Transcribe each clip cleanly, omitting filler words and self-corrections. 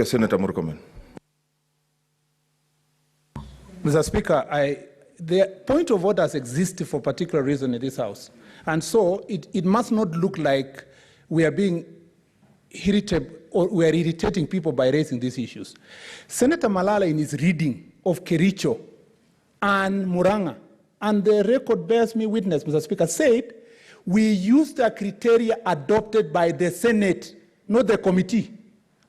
Senator Murkomen. Mr. Speaker, the point of orders exists for a particular reason in this House. And so it must not look like we are being irritated or we are irritating people by raising these issues. Senator Malala, in his reading of Kericho and Muranga, and the record bears me witness, Mr. Speaker, said we used the criteria adopted by the Senate, not the committee.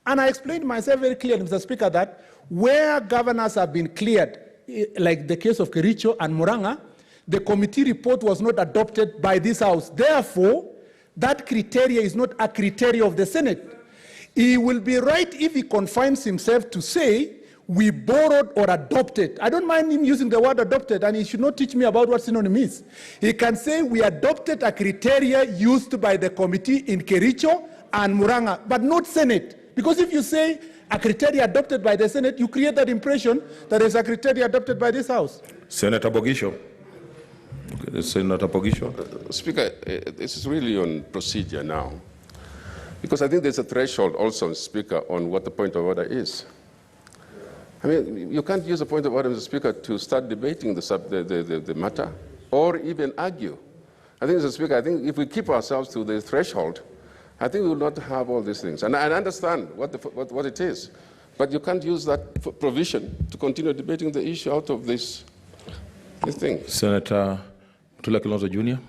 And I explained myself very clearly, Mr. Speaker, that where governors have been cleared, like the case of Kericho and Muranga, the committee report was not adopted by this House. Therefore, that criteria is not a criteria of the Senate. He will be right if he confines himself to say, we borrowed or adopted. I don't mind him using the word adopted, and he should not teach me about what synonym is. He can say, we adopted a criteria used by the committee in Kericho and Muranga, but not Senate. Because if you say a criteria adopted by the Senate, you create that impression that there's a criteria adopted by this House. Senator Bogisho. Okay, Senator Bogisho. Speaker, this is really on procedure now. Because I think there's a threshold also, Speaker, on what the point of order is. I mean, you can't use a point of order, Mr. Speaker, to start debating the matter or even argue. I think, Mr. Speaker, I think if we keep ourselves to the threshold, I think we will not have all these things. And I understand what it is. But you can't use that provision to continue debating the issue out of this thing. Senator Mutula Kilonzo Jr.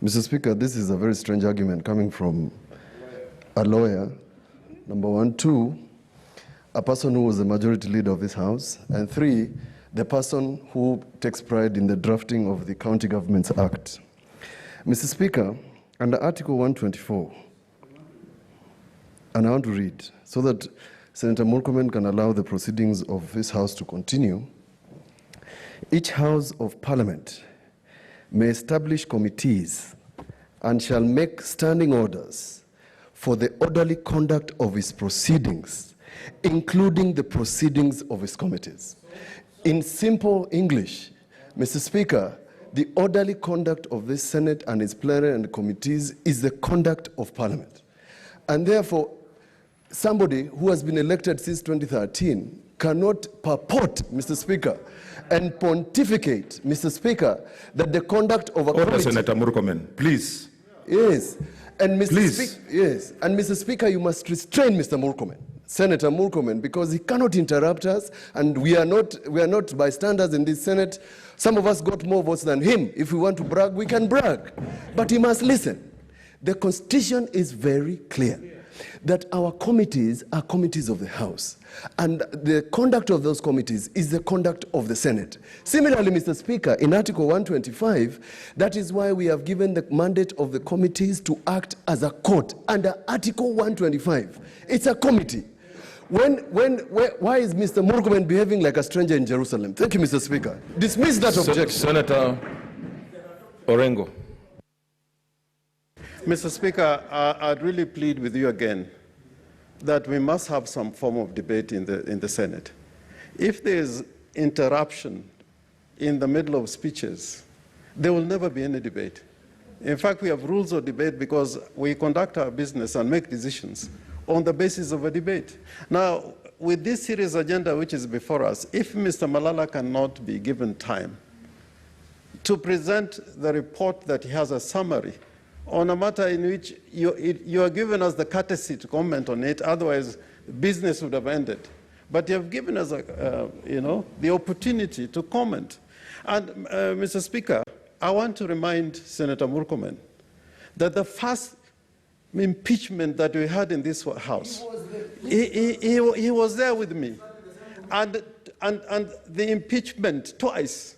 Mr. Speaker, this is a very strange argument coming from a lawyer, number one. Two, a person who was the majority leader of this House. And three, the person who takes pride in the drafting of the County Governments Act. Mr. Speaker, under Article 124, and I want to read so that Senator Murkomen can allow the proceedings of this House to continue. Each House of Parliament may establish committees and shall make standing orders for the orderly conduct of its proceedings, including the proceedings of its committees. In simple English, Mr. Speaker, the orderly conduct of this Senate and its plenary and committees is the conduct of Parliament. And therefore, somebody who has been elected since 2013 cannot purport, Mr. Speaker, and pontificate, Mr. Speaker, that the conduct of a committee... Senator Murkomen, please. Yes. And Mr. Please. Yes. And Mr. Speaker, you must restrain Mr. Murkomen, Senator Murkomen, because he cannot interrupt us, and we are not bystanders in this Senate. Some of us got more votes than him. If we want to brag, we can brag. But he must listen. The Constitution is very clear that our committees are committees of the House, and the conduct of those committees is the conduct of the Senate. Similarly, Mr. Speaker, in Article 125, that is why we have given the mandate of the committees to act as a court. Under Article 125, it's a committee. Why is Mr. Murkomen behaving like a stranger in Jerusalem? Thank you, Mr. Speaker. Dismiss that objection. Senator Orengo. Mr. Speaker, I'd really plead with you again that we must have some form of debate in the Senate. If there is interruption in the middle of speeches, there will never be any debate. In fact, we have rules of debate because we conduct our business and make decisions on the basis of a debate. Now, with this serious agenda which is before us, if Mr. Malala cannot be given time to present the report that he has a summary on a matter in which you are giving us the courtesy to comment on it, otherwise business would have ended. But you have given us, the opportunity to comment. And, Mr. Speaker, I want to remind Senator Murkomen that the first impeachment that we had in this House, he was there with me. And the impeachment twice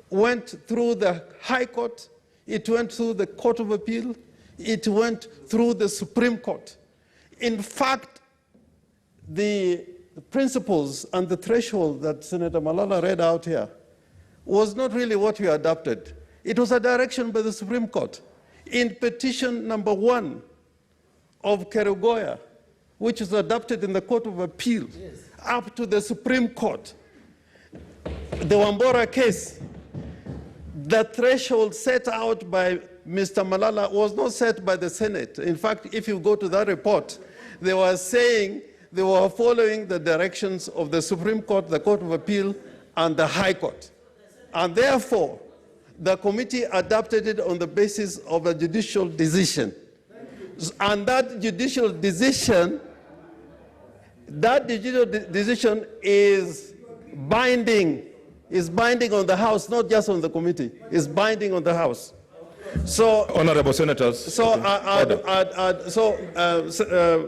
went through the High Court, it went through the Court of Appeal, it went through the Supreme Court. In fact, the principles and the threshold that Senator Malala read out here was not really what we adopted. It was a direction by the Supreme Court. In petition number 1 of Kerugoya, which was adopted in the Court of Appeal, up to the Supreme Court, the Wambora case, The threshold set out by Mr. Malala was not set by the Senate. In fact, if you go to that report, they were saying they were following the directions of the Supreme Court, the Court of Appeal, and the High Court. And therefore, the committee adopted it on the basis of a judicial decision. And that judicial decision is binding on the House, not just on the committee. It's binding on the House. So, Honorable Senators. So,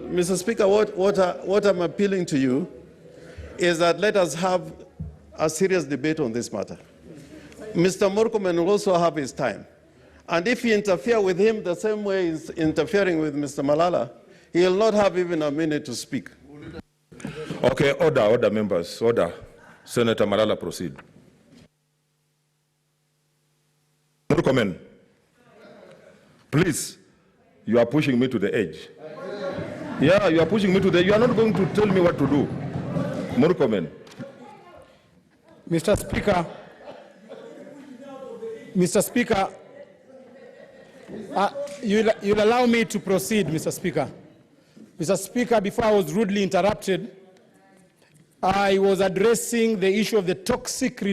Mr. Speaker, what I'm appealing to you is that let us have a serious debate on this matter. Mr. Murkomen will also have his time. And if you interfere with him the same way he's interfering with Mr. Malala, he will not have even a minute to speak. Okay, order, members, order. Senator Malala, proceed. Murkomen, please, you are pushing me to the edge. Yeah, you are pushing me to the edge. You are not going to tell me what to do. Murkomen. Mr. Speaker, you'll allow me to proceed, Mr. Speaker. Mr. Speaker, before I was rudely interrupted, I was addressing the issue of the toxic